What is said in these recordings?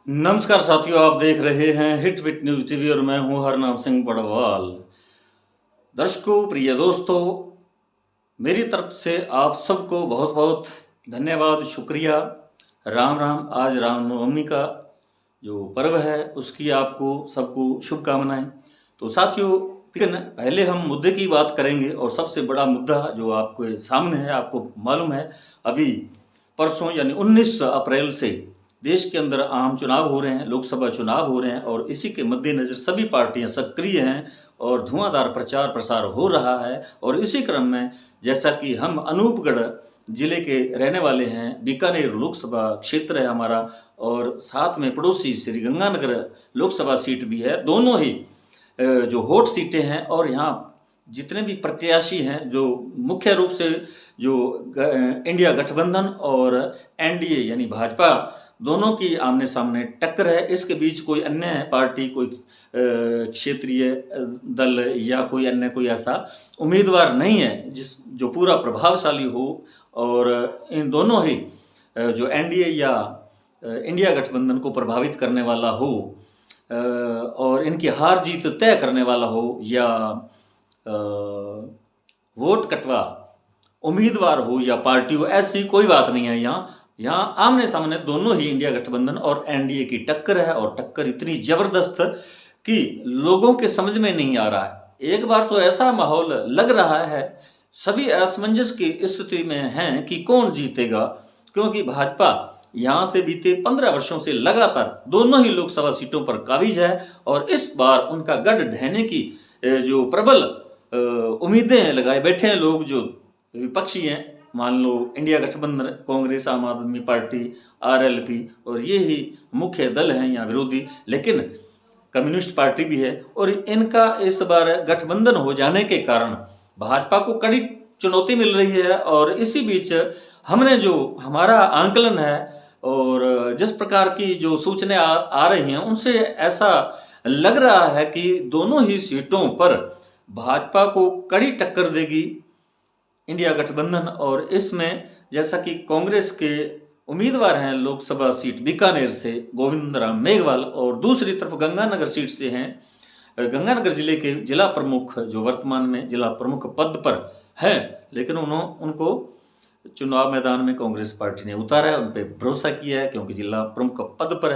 नमस्कार साथियों, आप देख रहे हैं हिट विट न्यूज टीवी और मैं हूं हरनाम सिंह पड़वाल। दर्शकों, प्रिय दोस्तों, मेरी तरफ से आप सबको बहुत बहुत धन्यवाद, शुक्रिया। राम राम। आज रामनवमी का जो पर्व है उसकी आपको सबको शुभकामनाएं। तो साथियों, लेकिन पहले हम मुद्दे की बात करेंगे और सबसे बड़ा मुद्दा जो आपके सामने है, आपको मालूम है अभी परसों यानी 19 अप्रैल से देश के अंदर आम चुनाव हो रहे हैं, लोकसभा चुनाव हो रहे हैं और इसी के मद्देनज़र सभी पार्टियां सक्रिय हैं और धुआंधार प्रचार प्रसार हो रहा है। और इसी क्रम में जैसा कि हम अनूपगढ़ जिले के रहने वाले हैं, बीकानेर लोकसभा क्षेत्र है हमारा और साथ में पड़ोसी श्री गंगानगर लोकसभा सीट भी है। दोनों ही जो हॉट सीटें हैं और यहाँ जितने भी प्रत्याशी हैं, जो मुख्य रूप से जो इंडिया गठबंधन और एनडीए यानी भाजपा, दोनों की आमने सामने टक्कर है। इसके बीच कोई अन्य पार्टी, कोई क्षेत्रीय दल या कोई अन्य कोई ऐसा उम्मीदवार नहीं है जो पूरा प्रभावशाली हो और इन दोनों ही जो एनडीए या इंडिया गठबंधन को प्रभावित करने वाला हो और इनकी हार जीत तय करने वाला हो या वोट कटवा उम्मीदवार हो या पार्टी हो, ऐसी कोई बात नहीं है। यहाँ आमने सामने दोनों ही इंडिया गठबंधन और एनडीए की टक्कर है और टक्कर इतनी जबरदस्त कि लोगों के समझ में नहीं आ रहा है। एक बार तो ऐसा माहौल लग रहा है, सभी असमंजस की स्थिति में हैं कि कौन जीतेगा, क्योंकि भाजपा यहाँ से बीते 15 वर्षों से लगातार दोनों ही लोकसभा सीटों पर काबिज है और इस बार उनका गढ़ ढहने की जो प्रबल उम्मीदें लगाए बैठे हैं लोग जो विपक्षी हैं। मान लो इंडिया गठबंधन, कांग्रेस, आम आदमी पार्टी, आरएलपी और ये ही मुख्य दल हैं यहाँ विरोधी, लेकिन कम्युनिस्ट पार्टी भी है और इनका इस बार गठबंधन हो जाने के कारण भाजपा को कड़ी चुनौती मिल रही है। और इसी बीच हमने जो हमारा आंकलन है और जिस प्रकार की जो सूचनाएं आ रही हैं उनसे ऐसा लग रहा है कि दोनों ही सीटों पर भाजपा को कड़ी टक्कर देगी इंडिया गठबंधन। और इसमें जैसा कि कांग्रेस के उम्मीदवार हैं लोकसभा सीट बीकानेर से गोविंद राम मेघवाल और दूसरी तरफ गंगानगर सीट से हैं गंगानगर जिले के जिला प्रमुख, जो वर्तमान में जिला प्रमुख पद पर हैं, लेकिन उनको चुनाव मैदान में कांग्रेस पार्टी ने उतारा है, उन पर भरोसा किया है क्योंकि जिला प्रमुख पद पर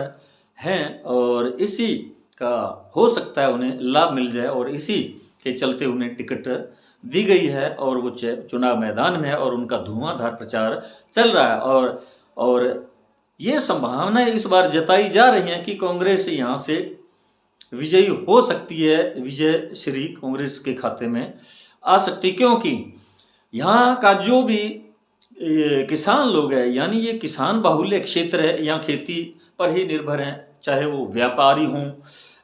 हैं और इसी का हो सकता है उन्हें लाभ मिल जाए और इसी के चलते उन्हें टिकट दी गई है और वो चुनाव मैदान में है और उनका धुआंधार प्रचार चल रहा है। और ये संभावनाएं इस बार जताई जा रही हैं कि कांग्रेस यहाँ से विजयी हो सकती है, विजय श्री कांग्रेस के खाते में आ सकती, क्योंकि यहाँ का जो भी किसान लोग हैं, यानी ये किसान बाहुल्य क्षेत्र है, यहाँ खेती पर ही निर्भर हैं, चाहे वो व्यापारी हों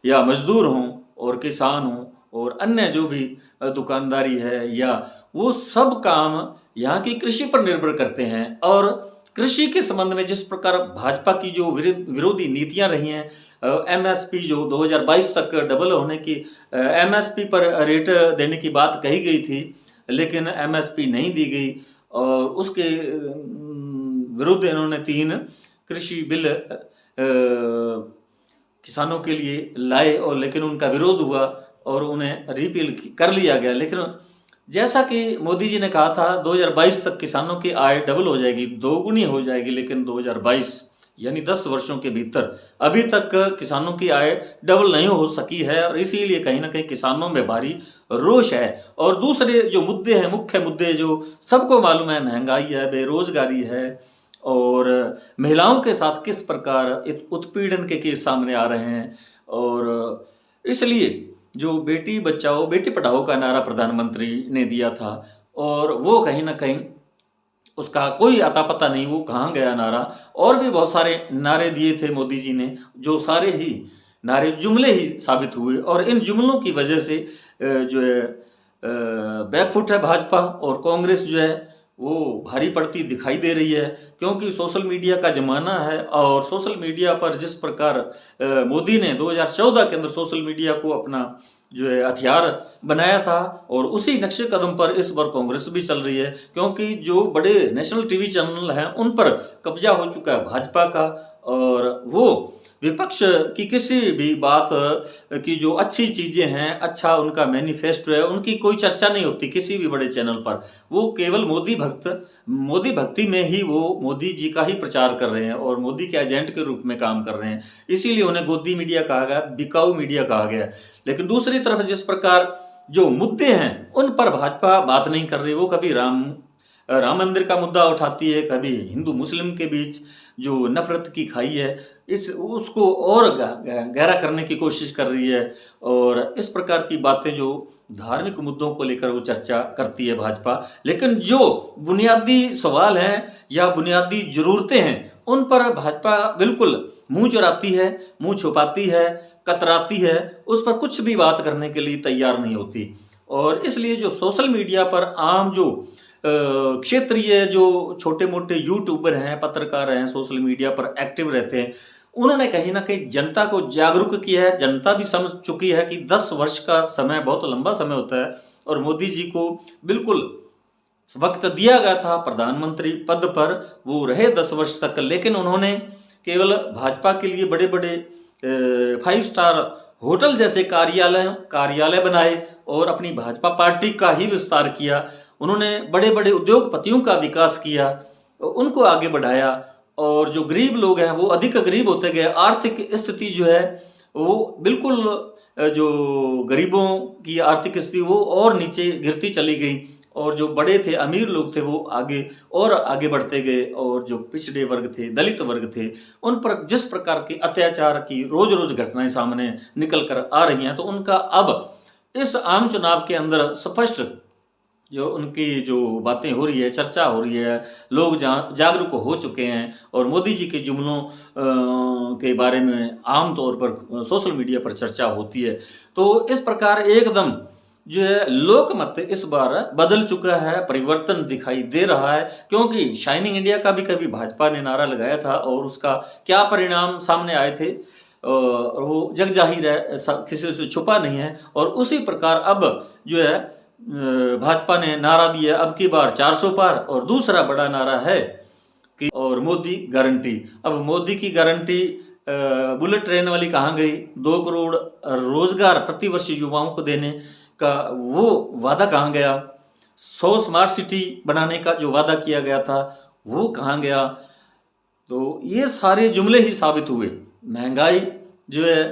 या मजदूर हों और किसान हों और अन्य जो भी दुकानदारी है, या वो सब काम यहाँ की कृषि पर निर्भर करते हैं। और कृषि के संबंध में जिस प्रकार भाजपा की जो विरोधी नीतियां रही हैं, एमएसपी जो 2022 तक डबल होने की एमएसपी पर रेट देने की बात कही गई थी, लेकिन एमएसपी नहीं दी गई और उसके विरुद्ध इन्होंने 3 कृषि बिल किसानों के लिए लाए और लेकिन उनका विरोध हुआ और उन्हें रिपील कर लिया गया। लेकिन जैसा कि मोदी जी ने कहा था 2022 तक किसानों की आय डबल हो जाएगी, दोगुनी हो जाएगी, लेकिन 2022 यानी 10 वर्षों के भीतर अभी तक किसानों की आय डबल नहीं हो सकी है और इसीलिए कहीं ना कहीं किसानों में भारी रोष है। और दूसरे जो मुद्दे हैं, मुख्य मुद्दे जो सबको मालूम है, महंगाई है, बेरोजगारी है और महिलाओं के साथ किस प्रकार उत्पीड़न के केस सामने आ रहे हैं। और इसलिए जो बेटी बचाओ बेटी पढ़ाओ का नारा प्रधानमंत्री ने दिया था और वो कहीं ना कहीं उसका कोई अता पता नहीं, वो कहाँ गया नारा। और भी बहुत सारे नारे दिए थे मोदी जी ने, जो सारे ही नारे जुमले ही साबित हुए और इन जुमलों की वजह से जो है बैकफुट है भाजपा और कांग्रेस जो है वो भारी पड़ती दिखाई दे रही है, क्योंकि सोशल मीडिया का जमाना है और सोशल मीडिया पर जिस प्रकार मोदी ने 2014 के अंदर सोशल मीडिया को अपना जो है हथियार बनाया था, और उसी नक्शे कदम पर इस बार कांग्रेस भी चल रही है, क्योंकि जो बड़े नेशनल टीवी चैनल हैं उन पर कब्जा हो चुका है भाजपा का, और वो विपक्ष की किसी भी बात की जो अच्छी चीजें हैं, अच्छा उनका मैनिफेस्टो है, उनकी कोई चर्चा नहीं होती किसी भी बड़े चैनल पर। वो केवल मोदी भक्ति में ही वो मोदी जी का ही प्रचार कर रहे हैं और मोदी के एजेंट के रूप में काम कर रहे हैं, इसीलिए उन्हें गोदी मीडिया कहा गया, बिकाऊ मीडिया कहा गया। लेकिन दूसरी तरफ जिस प्रकार जो मुद्दे हैं उन पर भाजपा बात नहीं कर रही, वो कभी राम मंदिर का मुद्दा उठाती है, कभी हिंदू मुस्लिम के बीच जो नफरत की खाई है उसको और गहरा करने की कोशिश कर रही है, और इस प्रकार की बातें जो धार्मिक मुद्दों को लेकर वो चर्चा करती है भाजपा। लेकिन जो बुनियादी सवाल हैं या बुनियादी जरूरतें हैं उन पर भाजपा बिल्कुल मुंह चुराती है, मुंह छुपाती है, कतराती है, उस पर कुछ भी बात करने के लिए तैयार नहीं होती। और इसलिए जो सोशल मीडिया पर आम जो क्षेत्रीय जो छोटे मोटे यूट्यूबर हैं, पत्रकार हैं, सोशल मीडिया पर एक्टिव रहते हैं, उन्होंने कहीं ना कहीं जनता को जागरूक किया है। जनता भी समझ चुकी है कि 10 वर्ष का समय बहुत लंबा समय होता है, और मोदी जी को बिल्कुल वक्त दिया गया था प्रधानमंत्री पद पर, वो रहे 10 वर्ष तक, लेकिन उन्होंने केवल भाजपा के लिए बड़े बड़े 5 स्टार होटल जैसे कार्यालय बनाए और अपनी भाजपा पार्टी का ही विस्तार किया। उन्होंने बड़े बड़े उद्योगपतियों का विकास किया, उनको आगे बढ़ाया, और जो गरीब लोग हैं वो अधिक गरीब होते गए। आर्थिक स्थिति जो है वो बिल्कुल जो गरीबों की आर्थिक स्थिति वो और नीचे गिरती चली गई, और जो बड़े थे अमीर लोग थे वो आगे और आगे बढ़ते गए, और जो पिछड़े वर्ग थे, दलित वर्ग थे, उन पर जिस प्रकार के अत्याचार की रोज रोज घटनाएं सामने निकल कर आ रही हैं, तो उनका अब इस आम चुनाव के अंदर स्पष्ट जो उनकी जो बातें हो रही है, चर्चा हो रही है, लोग जागरूक हो चुके हैं, और मोदी जी के जुमलों के बारे में आम तौर पर सोशल मीडिया पर चर्चा होती है। तो इस प्रकार एकदम जो है लोकमत इस बार बदल चुका है, परिवर्तन दिखाई दे रहा है, क्योंकि शाइनिंग इंडिया का भी कभी भाजपा ने नारा लगाया था, और उसका क्या परिणाम सामने आए थे और वो जग जाहिर है, किसी से छुपा नहीं है। और उसी प्रकार अब जो है भाजपा ने नारा दिया अब की बार 400 पार, और दूसरा बड़ा नारा है कि और मोदी गारंटी। अब मोदी की गारंटी बुलेट ट्रेन वाली कहाँ गई? 2 करोड़ रोजगार प्रतिवर्ष युवाओं को देने का वो वादा कहाँ गया? 100 स्मार्ट सिटी बनाने का जो वादा किया गया था वो कहाँ गया? तो ये सारे जुमले ही साबित हुए। महंगाई जो है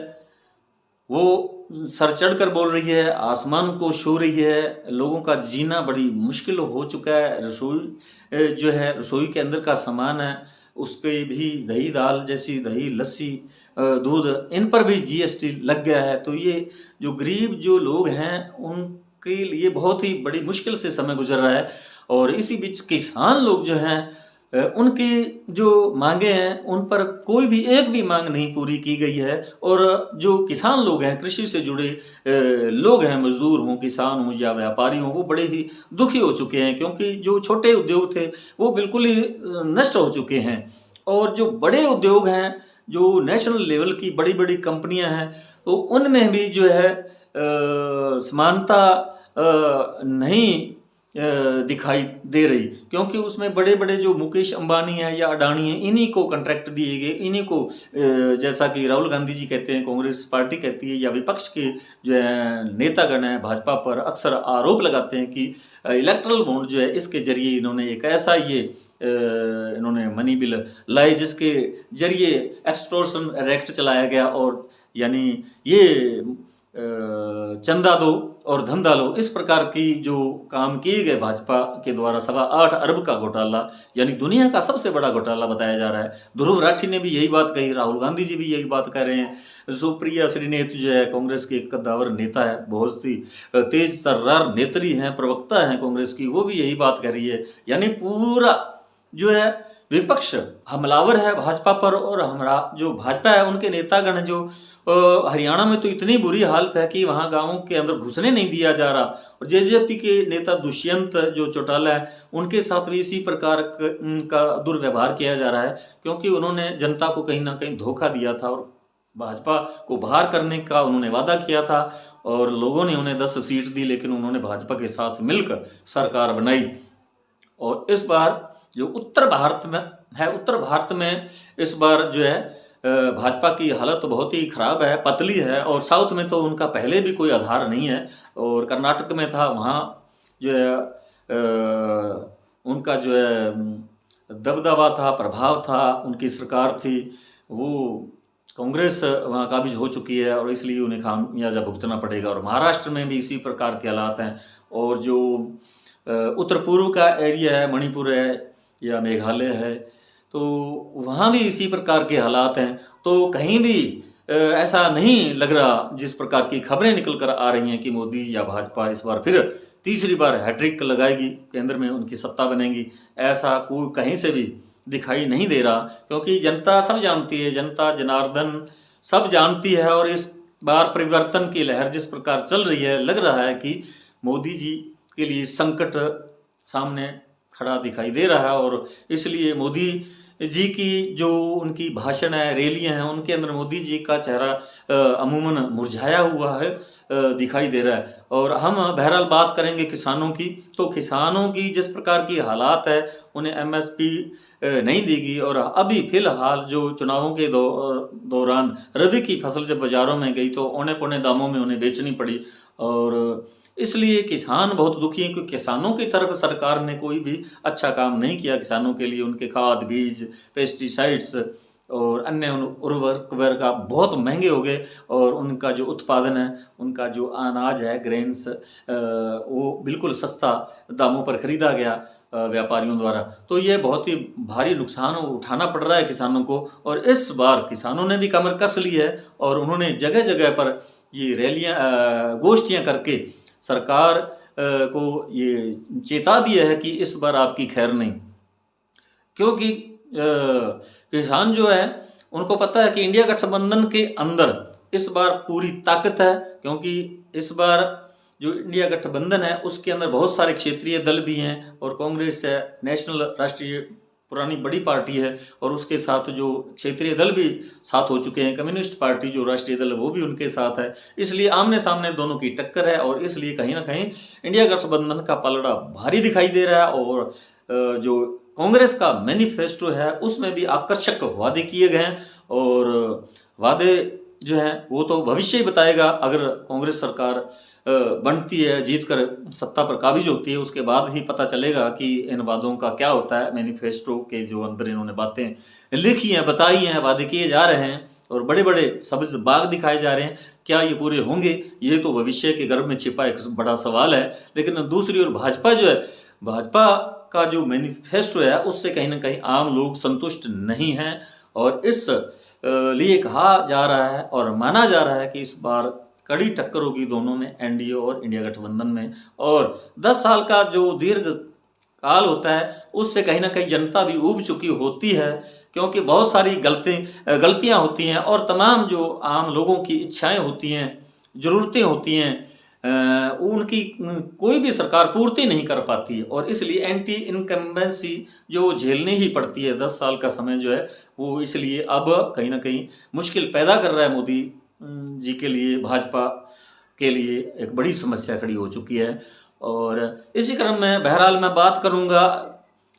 वो सर चढ़कर बोल रही है, आसमान को छू रही है, लोगों का जीना बड़ी मुश्किल हो चुका है। रसोई जो है, रसोई के अंदर का सामान है, उस पर भी दही दाल जैसी, दही लस्सी दूध, इन पर भी जीएसटी लग गया है। तो ये जो गरीब जो लोग हैं उनके लिए बहुत ही बड़ी मुश्किल से समय गुजर रहा है। और इसी बीच किसान लोग जो हैं उनकी जो मांगे हैं उन पर कोई भी एक भी मांग नहीं पूरी की गई है। और जो किसान लोग हैं, कृषि से जुड़े लोग हैं, मजदूर हों, किसान हों या व्यापारी हों, वो बड़े ही दुखी हो चुके हैं, क्योंकि जो छोटे उद्योग थे वो बिल्कुल ही नष्ट हो चुके हैं। और जो बड़े उद्योग हैं, जो नेशनल लेवल की बड़ी बड़ी कंपनियां हैं, तो उनमें भी जो है समानता नहीं दिखाई दे रही, क्योंकि उसमें बड़े बड़े जो मुकेश अंबानी है या अडानी है, इन्हीं को कॉन्ट्रैक्ट दिए गए, इन्हीं को जैसा कि राहुल गांधी जी कहते हैं, कांग्रेस पार्टी कहती है, या विपक्ष के जो है नेतागण हैं भाजपा पर अक्सर आरोप लगाते हैं कि इलेक्ट्रल बॉन्ड जो है इसके जरिए इन्होंने एक ऐसा ये इन्होंने मनी बिल लाए जिसके जरिए एक्सटॉर्शन एक्ट चलाया गया, और यानी ये चंदा दो और धंधा लो, इस प्रकार की जो काम किए गए भाजपा के द्वारा 8.25 अरब का घोटाला, यानी दुनिया का सबसे बड़ा घोटाला बताया जा रहा है। ध्रुव राठी ने भी यही बात कही, राहुल गांधी जी भी यही बात कह रहे हैं। सुप्रिया श्रीनेत जो है कांग्रेस की एक कद्दावर नेता है, बहुत सी तेज तर्रार नेत्री हैं, प्रवक्ता हैं कांग्रेस की, वो भी यही बात कह रही है। यानी पूरा जो है विपक्ष हमलावर है भाजपा पर, और हमारा जो भाजपा है उनके नेतागण जो हरियाणा में तो इतनी बुरी हालत है कि वहां गांवों के अंदर घुसने नहीं दिया जा रहा। और जेजेपी के नेता दुष्यंत जो चौटाला है, उनके साथ भी इसी प्रकार का दुर्व्यवहार किया जा रहा है, क्योंकि उन्होंने जनता को कहीं ना कहीं धोखा दिया था और भाजपा को बाहर करने का उन्होंने वादा किया था। और लोगों ने उन्हें 10 सीट दी, लेकिन उन्होंने भाजपा के साथ मिलकर सरकार बनाई। और इस बार जो उत्तर भारत में है, उत्तर भारत में इस बार जो है भाजपा की हालत बहुत ही खराब है, पतली है। और साउथ में तो उनका पहले भी कोई आधार नहीं है। और कर्नाटक में था, वहाँ जो है उनका जो है दबदबा था, प्रभाव था, उनकी सरकार थी। वो कांग्रेस वहाँ काबिज हो चुकी है और इसलिए उन्हें खामियाजा भुगतना पड़ेगा। और महाराष्ट्र में भी इसी प्रकार के हालात हैं। और जो उत्तर पूर्व का एरिया है, मणिपुर है या मेघालय है, तो वहाँ भी इसी प्रकार के हालात हैं। तो कहीं भी ऐसा नहीं लग रहा, जिस प्रकार की खबरें निकल कर आ रही हैं कि मोदी या भाजपा इस बार फिर तीसरी बार हैट्रिक लगाएगी, केंद्र में उनकी सत्ता बनेगी, ऐसा कोई कहीं से भी दिखाई नहीं दे रहा। क्योंकि जनता सब जानती है, जनता जनार्दन सब जानती है। और इस बार परिवर्तन की लहर जिस प्रकार चल रही है, लग रहा है कि मोदी जी के लिए संकट सामने खड़ा दिखाई दे रहा है। और इसलिए मोदी जी की जो उनकी भाषण है, रैलियां हैं, उनके अंदर मोदी जी का चेहरा अमूमन मुरझाया हुआ है, दिखाई दे रहा है। और हम बहरहाल बात करेंगे किसानों की, तो किसानों की जिस प्रकार की हालात है, उन्हें एमएसपी नहीं देगी। और अभी फिलहाल जो चुनावों के दौरान रबी की फसल जब बाजारों में गई तो औने पौने दामों में उन्हें बेचनी पड़ी। और इसलिए किसान बहुत दुखी हैं, क्योंकि किसानों की तरफ सरकार ने कोई भी अच्छा काम नहीं किया। किसानों के लिए उनके खाद, बीज, पेस्टिसाइड्स और अन्य उर्वरक वगैरह बहुत महंगे हो गए। और उनका जो उत्पादन है, उनका जो अनाज है, ग्रेन्स, वो बिल्कुल सस्ता दामों पर खरीदा गया व्यापारियों द्वारा। तो ये बहुत ही भारी नुकसान उठाना पड़ रहा है किसानों को। और इस बार किसानों ने भी कमर कस ली है और उन्होंने जगह जगह पर ये रैलियां, गोष्ठियां करके सरकार को ये चेता दिया है कि इस बार आपकी खैर नहीं। क्योंकि किसान जो है, उनको पता है कि इंडिया गठबंधन के अंदर इस बार पूरी ताकत है। क्योंकि इस बार जो इंडिया गठबंधन है, उसके अंदर बहुत सारे क्षेत्रीय दल भी हैं। और कांग्रेस है, नेशनल, राष्ट्रीय, पुरानी बड़ी पार्टी है, और उसके साथ जो क्षेत्रीय दल भी साथ हो चुके हैं। कम्युनिस्ट पार्टी जो राष्ट्रीय दल है, वो भी उनके साथ है। इसलिए आमने सामने दोनों की टक्कर है। और इसलिए कहीं ना कहीं इंडिया गठबंधन का पलड़ा भारी दिखाई दे रहा है। और जो कांग्रेस का मैनिफेस्टो है, उसमें भी आकर्षक वादे किए गए हैं। और वादे जो हैं वो तो भविष्य ही बताएगा। अगर कांग्रेस सरकार बनती है, जीत कर सत्ता पर काबिज होती है, उसके बाद ही पता चलेगा कि इन वादों का क्या होता है। मैनिफेस्टो के जो अंदर इन्होंने बातें लिखी हैं, बताई हैं, वादे किए जा रहे हैं और बड़े बड़े सब्ज बाग दिखाए जा रहे हैं, क्या ये पूरे होंगे? ये तो भविष्य के गर्भ में छिपा एक बड़ा सवाल है। लेकिन दूसरी ओर भाजपा जो है, भाजपा का जो मैनिफेस्टो है, उससे कहीं ना कहीं आम लोग संतुष्ट नहीं हैं। और इस लिए कहा जा रहा है और माना जा रहा है कि इस बार कड़ी टक्कर होगी दोनों में, एनडीए और इंडिया गठबंधन में। और 10 साल का जो दीर्घ काल होता है, उससे कहीं ना कहीं जनता भी ऊब चुकी होती है। क्योंकि बहुत सारी गलतियां होती हैं और तमाम जो आम लोगों की इच्छाएं होती हैं, ज़रूरतें होती हैं, उनकी कोई भी सरकार पूर्ति नहीं कर पाती। और इसलिए एंटी इनकम्बेंसी जो झेलनी ही पड़ती है, 10 साल का समय जो है वो इसलिए अब कहीं ना कहीं मुश्किल पैदा कर रहा है मोदी जी के लिए, भाजपा के लिए एक बड़ी समस्या खड़ी हो चुकी है। और इसी क्रम में बहरहाल मैं बात करूंगा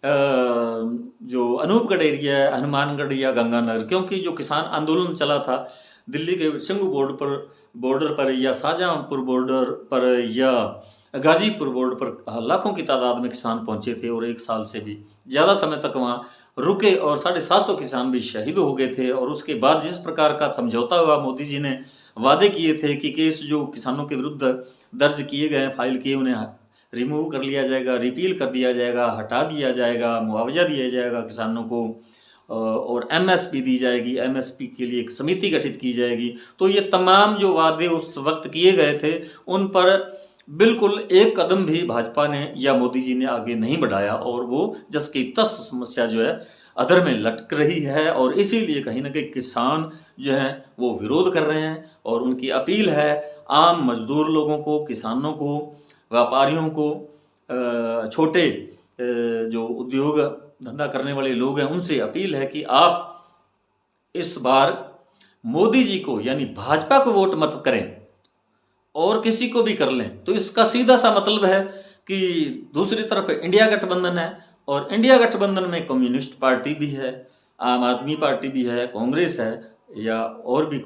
जो अनूपगढ़ एरिया है, हनुमानगढ़ या गंगानगर, क्योंकि जो किसान आंदोलन चला था दिल्ली के सिंघू बॉर्डर पर या शाहजहांपुर बॉर्डर पर या गाजीपुर बॉर्डर पर लाखों की तादाद में किसान पहुंचे थे और 1 साल से भी ज़्यादा समय तक वहाँ रुके और 750 किसान भी शहीद हो गए थे। और उसके बाद जिस प्रकार का समझौता हुआ, मोदी जी ने वादे किए थे कि केस जो किसानों के विरुद्ध दर्ज किए गए, फाइल किए, उन्हें रिमूव कर लिया जाएगा, रिपील कर दिया जाएगा, हटा दिया जाएगा, मुआवजा दिया जाएगा किसानों को और एमएसपी दी जाएगी, एमएसपी के लिए एक समिति गठित की जाएगी। तो ये तमाम जो वादे उस वक्त किए गए थे, उन पर बिल्कुल एक कदम भी भाजपा ने या मोदी जी ने आगे नहीं बढ़ाया और वो जस की तस समस्या जो है अधर में लटक रही है। और इसीलिए कहीं ना कहीं किसान जो हैं वो विरोध कर रहे हैं। और उनकी अपील है आम मजदूर लोगों को, किसानों को, व्यापारियों को, छोटे जो उद्योग धंधा करने वाले लोग हैं, उनसे अपील है कि आप इस बार मोदी जी को यानी भाजपा को वोट मत करें। और किसी को भी कर लें, तो इसका सीधा सा मतलब है कि दूसरी तरफ इंडिया गठबंधन है, और इंडिया गठबंधन में कम्युनिस्ट पार्टी भी है, आम आदमी पार्टी भी है, कांग्रेस है, या और भी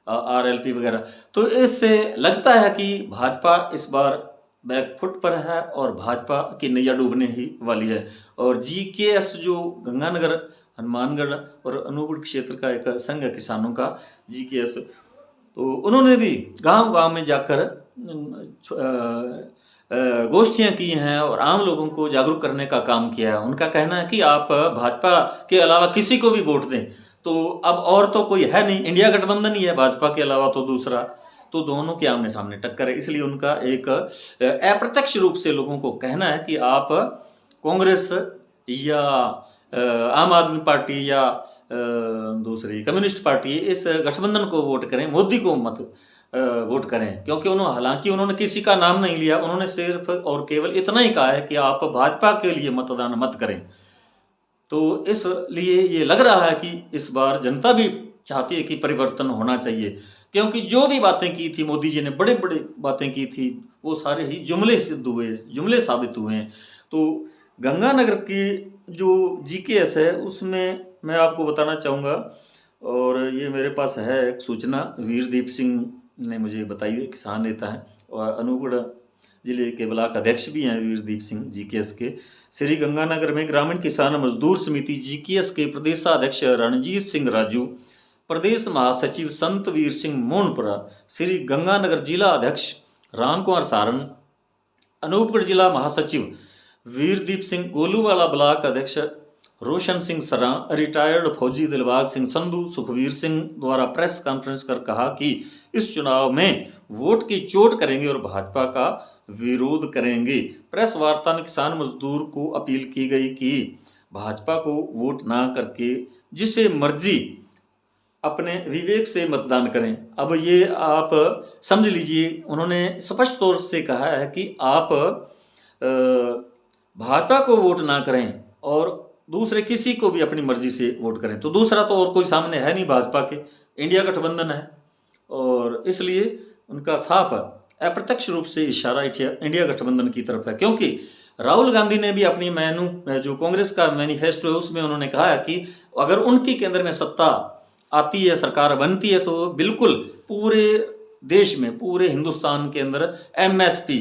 आरएलपी वगैरह। तो इससे लगता है कि भाजपा इस बार बैकफुट पर है और भाजपा की नैया डूबने ही वाली है। और जीकेएस जो गंगानगर, हनुमानगढ़ और अनूपगढ़ क्षेत्र का एक संघ है किसानों का, जीकेएस, तो उन्होंने भी गांव-गांव में जाकर गोष्ठियां की हैं और आम लोगों को जागरूक करने का काम किया है। उनका कहना है कि आप भाजपा के अलावा किसी को भी वोट दें, तो अब और तो कोई है नहीं, इंडिया गठबंधन ही है, भाजपा के अलावा तो दूसरा, तो दोनों के आमने सामने टक्कर है। इसलिए उनका एक अप्रत्यक्ष रूप से लोगों को कहना है कि आप कांग्रेस या आम आदमी पार्टी या दूसरी कम्युनिस्ट पार्टी, इस गठबंधन को वोट करें, मोदी को मत वोट करें। क्योंकि हालांकि उन्होंने किसी का नाम नहीं लिया, उन्होंने सिर्फ और केवल इतना ही कहा है कि आप भाजपा के लिए मतदान मत करें। तो इसलिए ये लग रहा है कि इस बार जनता भी चाहती है कि परिवर्तन होना चाहिए, क्योंकि जो भी बातें की थी मोदी जी ने, बड़े बड़े बातें की थी, वो सारे ही जुमले सिद्ध हुए, जुमले साबित हुए हैं। तो गंगानगर की जो जीकेएस है उसमें मैं आपको बताना चाहूँगा, और ये मेरे पास है एक सूचना, वीरदीप सिंह ने मुझे बताई है, किसान नेता हैं और अनूपगढ़ जिले के ब्लॉक अध्यक्ष भी हैं वीरदीप सिंह जीकेएस के। श्री गंगानगर में ग्रामीण किसान मजदूर समिति जीकेएस के प्रदेशाध्यक्ष रणजीत सिंह राजू, प्रदेश महासचिव संतवीर सिंह मोहनपुरा, श्री गंगानगर जिला अध्यक्ष राम कुमार सारन, अनूपगढ़ जिला महासचिव वीरदीप सिंह, गोलूवाला ब्लॉक अध्यक्ष रोशन सिंह सरा, रिटायर्ड फौजी दिलबाग सिंह संधू, सुखवीर सिंह द्वारा प्रेस कॉन्फ्रेंस कर कहा कि इस चुनाव में वोट की चोट करेंगे और भाजपा का विरोध करेंगे। प्रेस वार्ता में किसान मजदूर को अपील की गई कि भाजपा को वोट ना करके जिसे मर्जी अपने विवेक से मतदान करें। अब ये आप समझ लीजिए, उन्होंने स्पष्ट तौर से कहा है कि आप भाजपा को वोट ना करें और दूसरे किसी को भी अपनी मर्जी से वोट करें। तो दूसरा तो और कोई सामने है नहीं, भाजपा के इंडिया गठबंधन है, और इसलिए उनका साफ अप्रत्यक्ष रूप से इशारा इंडिया गठबंधन की तरफ है। क्योंकि राहुल गांधी ने भी अपनी जो कांग्रेस का मैनिफेस्टो है उसमें उन्होंने कहा है कि अगर उनकी केंद्र में सत्ता आती है, सरकार बनती है, तो बिल्कुल पूरे देश में, पूरे हिंदुस्तान के अंदर एमएसपी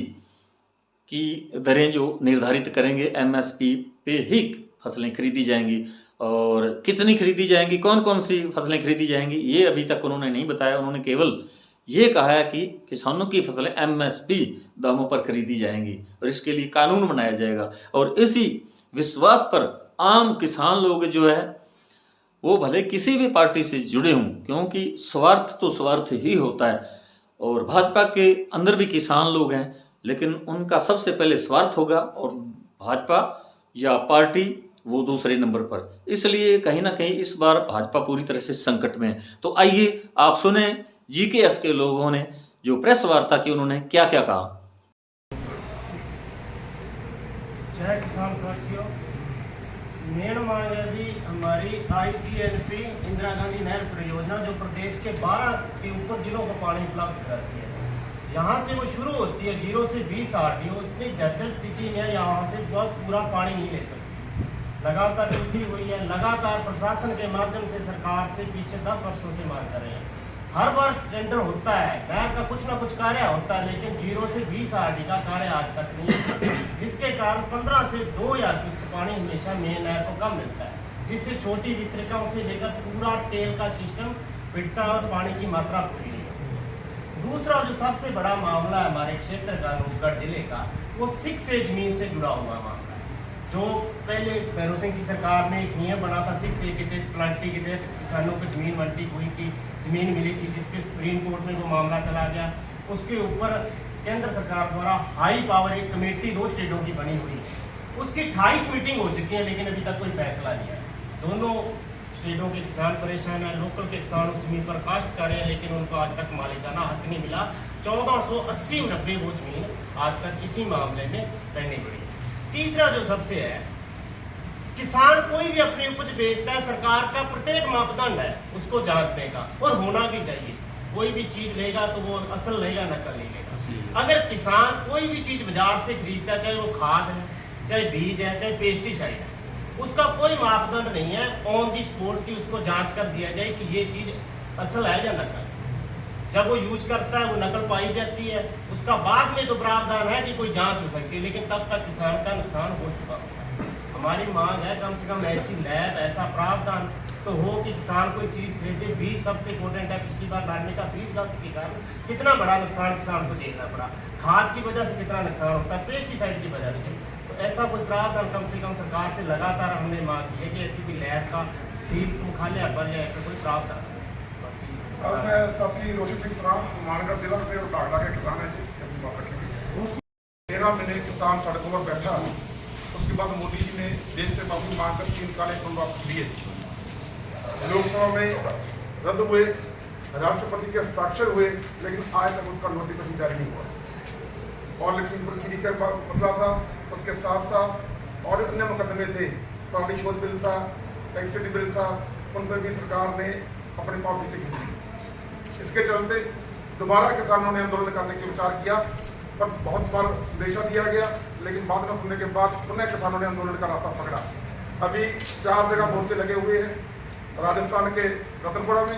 की दरें जो निर्धारित करेंगे, एमएसपी पे ही फसलें खरीदी जाएंगी। और कितनी खरीदी जाएंगी, कौन कौन सी फसलें खरीदी जाएंगी, ये अभी तक उन्होंने नहीं बताया। उन्होंने केवल ये कहा है कि किसानों की फसलें एमएसपी दामों पर खरीदी जाएंगी और इसके लिए कानून बनाया जाएगा। और इसी विश्वास पर आम किसान लोग जो है वो भले किसी भी पार्टी से जुड़े हों, क्योंकि स्वार्थ तो स्वार्थ ही होता है, और भाजपा के अंदर भी किसान लोग हैं, लेकिन उनका सबसे पहले स्वार्थ होगा और भाजपा या पार्टी वो दूसरे नंबर पर। इसलिए कहीं ना कहीं इस बार भाजपा पूरी तरह से संकट में है। तो आइए आप सुने जीकेएस के लोगों ने जो प्रेस वार्ता की, उन्होंने क्या क्या कहा। जय किसान साथियों, मेन मांग है जी हमारी IGNP इंदिरा गांधी नहर परियोजना, जो प्रदेश के 12 के ऊपर जिलों को पानी उपलब्ध कराती है। यहाँ से वो शुरू होती है 0 से 20 RTO, इतनी जर्जर स्थिति में यहाँ से बहुत पूरा पानी नहीं ले सकती, लगातार वृद्धि हुई है। लगातार प्रशासन के माध्यम से सरकार से पीछे 10 वर्षों से मांग कर रहे हैं। हर वर्ष टेंडर होता है, नहर का कुछ ना कुछ कार्य होता है, लेकिन 0 से 20 RT का कार्य आज तक नहीं, जिसके कारण 15 से 2000 क्यूसेक पानी हमेशा मेन नहर को कम मिलता है, जिससे छोटी वितरिकाओं से लेकर पूरा टेल का सिस्टम पिटता है और पानी की मात्रा पूरी नहीं होती। दूसरा जो सबसे बड़ा मामला है हमारे क्षेत्र का, अनूपगढ़ जिले का, वो 6A जमीन से जुड़ा हुआ मामला है। जो पहले भैरव सिंह की सरकार ने एक नियम बना था 6A के तहत, प्लांटी के तहत किसानों को जमीन बंटी हुई थी, जमीन मिली थी, जिसपे सुप्रीम कोर्ट में वो मामला चला गया। उसके ऊपर केंद्र सरकार द्वारा हाई पावर एक कमेटी 2 स्टेटों की बनी हुई है, उसकी 28 मीटिंग हो चुकी है, लेकिन अभी तक कोई फैसला नहीं है। दोनों स्टेटों के किसान परेशान है, लोकल के किसान उस जमीन पर काश्त कर रहे हैं, लेकिन उनको आज तक मालिकाना हक नहीं मिला। 1480 वो जमीन आज तक इसी मामले में करनी पड़ी। तीसरा जो सबसे है, किसान कोई भी अपनी उपज बेचता है, सरकार का प्रत्येक मापदंड है उसको जांचने का, और होना भी चाहिए। कोई भी चीज लेगा तो वो असल लेगा, नकल नहीं लेगा। अगर किसान कोई भी चीज बाजार से खरीदता है, चाहे वो खाद है, चाहे बीज है, चाहे पेस्टिसाइड है, उसका कोई मापदंड नहीं है ऑन दी स्पॉट की उसको जांच कर दिया जाए कि ये चीज असल है या नकल। जब वो यूज करता है वो नकल पाई जाती है, उसका बाद में तो प्रावधान है कि कोई जांच हो सकती है, लेकिन तब तक किसान का नुकसान हो चुका होता है। हमारी मांग है कम से कम ऐसी लैब, ऐसा प्रावधान तो हो कि किसान कोई चीज खरीदे। बीज सबसे इम्पोर्टेंट है, पिछली बार लाने का बीज गलती के कारण कितना बड़ा नुकसान किसान को झेलना पड़ा, खाद की वजह से कितना नुकसान होता है, पेस्टिसाइड की वजह से। तो ऐसा कोई प्रावधान कम से कम सरकार से लगातार हमने मांग की है कि ऐसी भी लैब का सील मुख्यालय बन जाए, ऐसा कोई प्रावधान। अब मैं साथी रोशन सिंह सराम मानगढ़ जिला से और डागला के किसान है जी, अपनी बात रखेंगे। 13 महीने किसान सड़कों पर बैठा, उसके बाद मोदी जी ने देश से माफी मांगकर 3 काले कानून वापस लिए, लोकसभा में रद्द हुए, राष्ट्रपति के हस्ताक्षर हुए, लेकिन आज तक उसका नोटिफिकेशन जारी नहीं हुआ। और लखीमपुर खीरी का मसला था, उसके साथ साथ और अन्य मुकदमे थे, प्राणी शोध बिल था, एंसिटी बिल था, उन पर भी सरकार ने अपने पाँव पीछे खींचे। इसके चलते दोबारा किसानों ने आंदोलन करने के विचार किया, पर बहुत बार संदेशा दिया गया, लेकिन बात न सुनने के बाद पुनः किसानों ने आंदोलन का रास्ता पकड़ा। अभी 4 जगह मोर्चे लगे हुए हैं, राजस्थान के रतनपुरा में,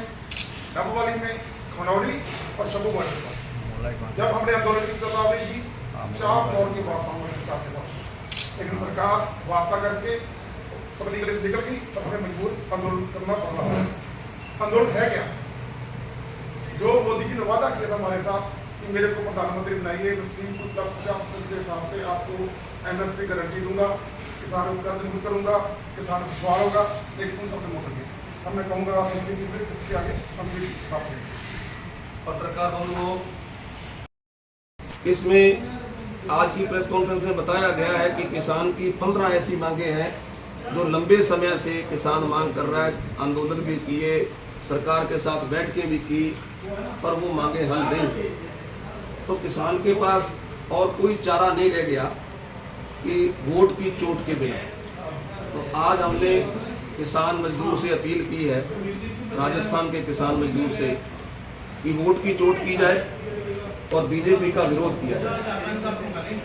नबवाली में, खनौरी और शंभू बॉर्डर पर। जब हमने आंदोलन की चेतावनी दी, 4 दौर की वार्ता हुई सरकार के साथ, लेकिन सरकार वार्ता करके पतली गली से निकल गई और हमें मजबूर आंदोलन करना पड़ा। आंदोलन है क्या? जो मोदी जी ने वादा किया था हमारे साथ कि मेरे को प्रधानमंत्री बनाइए तो 10-50% के हिसाब से आपको MSP गारंटी दूंगा, किसानों को कर्ज मुक्त करूंगा, किसान खुशहाल होगा, लेकिन उन सबसे मुक्त नहीं। अब मैं कहूँगा संजय जी से इसके आगे कंप्लीट बात करेंगे। पत्रकार बंधुओं, इसमें आज की प्रेस कॉन्फ्रेंस में बताया गया है कि किसान की 15 ऐसी मांगे हैं जो लंबे समय से किसान मांग कर रहा है, आंदोलन भी किए, सरकार के साथ बैठ के भी की, पर वो मांगे हल नहीं हुई। तो किसान के पास और कोई चारा नहीं रह गया कि वोट की चोट के बिना। तो आज हमने किसान मजदूर से अपील की है, राजस्थान के किसान मजदूर से, कि वोट की चोट की जाए और बीजेपी का विरोध किया जाए।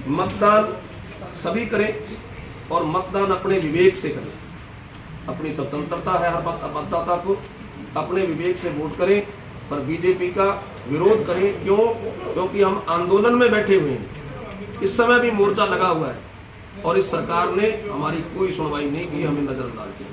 मतदान सभी करें और मतदान अपने विवेक से करें। अपनी स्वतंत्रता है हर मतदाता को, अपने विवेक से वोट करें, पर बीजेपी का विरोध करें। क्यों? क्योंकि हम आंदोलन में बैठे हुए हैं, इस समय भी मोर्चा लगा हुआ है और इस सरकार ने हमारी कोई सुनवाई नहीं की, हमें नजरअंदाज किया।